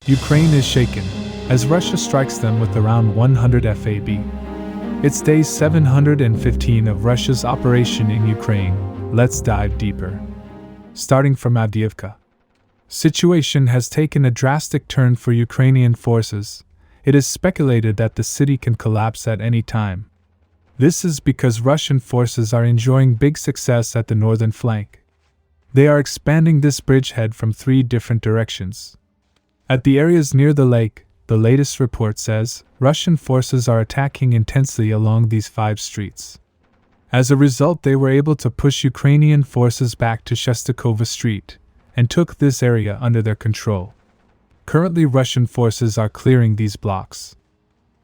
Ukraine is shaken, as Russia strikes them with around 100 FAB. It's day 715 of Russia's operation in Ukraine. Let's dive deeper. Starting from Avdiivka. Situation has taken a drastic turn for Ukrainian forces. It is speculated that the city can collapse at any time. This is because Russian forces are enjoying big success at the northern flank. They are expanding this bridgehead from 3 different directions. At the areas near the lake, the latest report says, Russian forces are attacking intensely along these 5 streets. As a result, they were able to push Ukrainian forces back to Shestakova Street, and took this area under their control. Currently, Russian forces are clearing these blocks.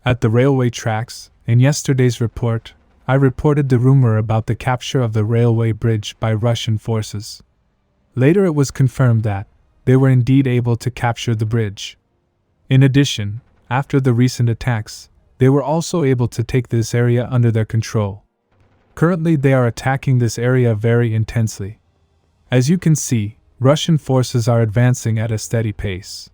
At the railway tracks, in yesterday's report, I reported the rumor about the capture of the railway bridge by Russian forces. Later it was confirmed that they were indeed able to capture the bridge. In addition, after the recent attacks, they were also able to take this area under their control. Currently, they are attacking this area very intensely. As you can see, Russian forces are advancing at a steady pace.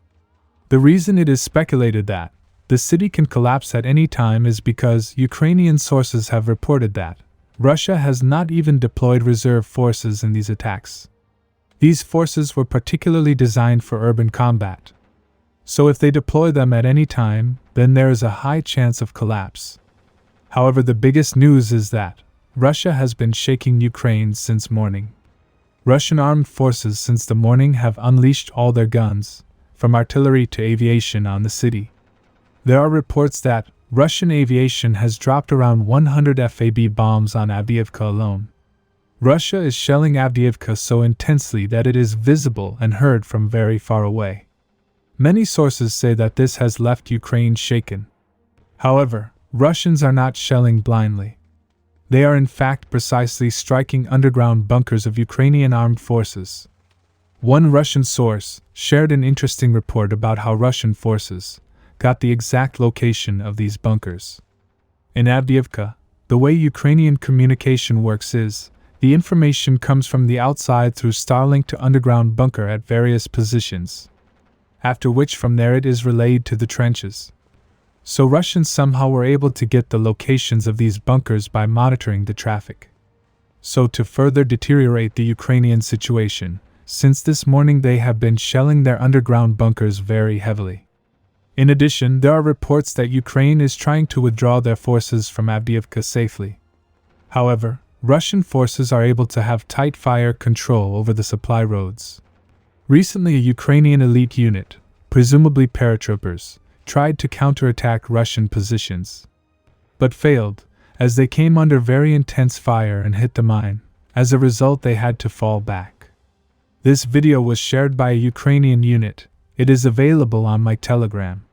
The reason it is speculated that the city can collapse at any time is because Ukrainian sources have reported that Russia has not even deployed reserve forces in these attacks. These forces were particularly designed for urban combat. So if they deploy them at any time, then there is a high chance of collapse. However, the biggest news is that Russia has been shaking Ukraine since morning. Russian armed forces since the morning have unleashed all their guns, from artillery to aviation, on the city. There are reports that Russian aviation has dropped around 100 FAB bombs on Avdiivka alone. Russia is shelling Avdiivka so intensely that it is visible and heard from very far away. Many sources say that this has left Ukraine shaken. However, Russians are not shelling blindly. They are in fact precisely striking underground bunkers of Ukrainian armed forces. One Russian source shared an interesting report about how Russian forces got the exact location of these bunkers. In Avdiivka, the way Ukrainian communication works is, the information comes from the outside through Starlink to underground bunker at various positions, after which from there it is relayed to the trenches. So Russians somehow were able to get the locations of these bunkers by monitoring the traffic. So to further deteriorate the Ukrainian situation, since this morning they have been shelling their underground bunkers very heavily. In addition, there are reports that Ukraine is trying to withdraw their forces from Avdiivka safely. However, Russian forces are able to have tight fire control over the supply roads. Recently, a Ukrainian elite unit, presumably paratroopers, tried to counterattack Russian positions, but failed, as they came under very intense fire and hit the mine. As a result, they had to fall back. This video was shared by a Ukrainian unit. It is available on my Telegram.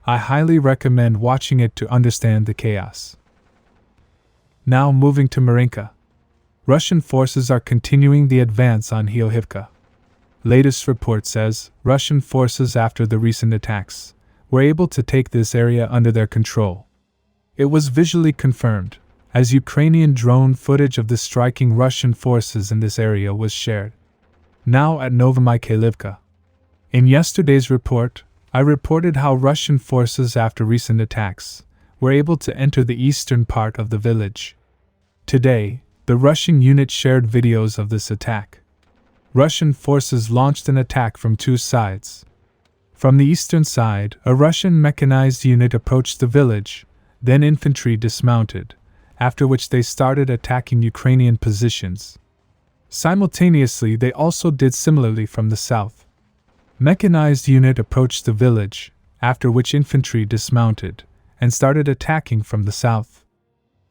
I highly recommend watching it to understand the chaos. Now moving to Maryinka. Russian forces are continuing the advance on Avdiivka. Latest report says Russian forces, after the recent attacks, were able to take this area under their control. It was visually confirmed, as Ukrainian drone footage of the striking Russian forces in this area was shared. Now at Novomykhailivka. In yesterday's report, I reported how Russian forces, after recent attacks, were able to enter the eastern part of the village. Today, the Russian unit shared videos of this attack. Russian forces launched an attack from 2 sides. From the eastern side, a Russian mechanized unit approached the village, then infantry dismounted, after which they started attacking Ukrainian positions. Simultaneously, they also did similarly from the south. Mechanized unit approached the village, after which infantry dismounted, and started attacking from the south.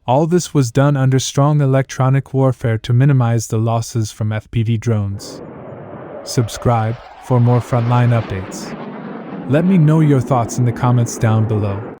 All this was done under strong electronic warfare to minimize the losses from FPV drones. Subscribe for more frontline updates. Let me know your thoughts in the comments down below.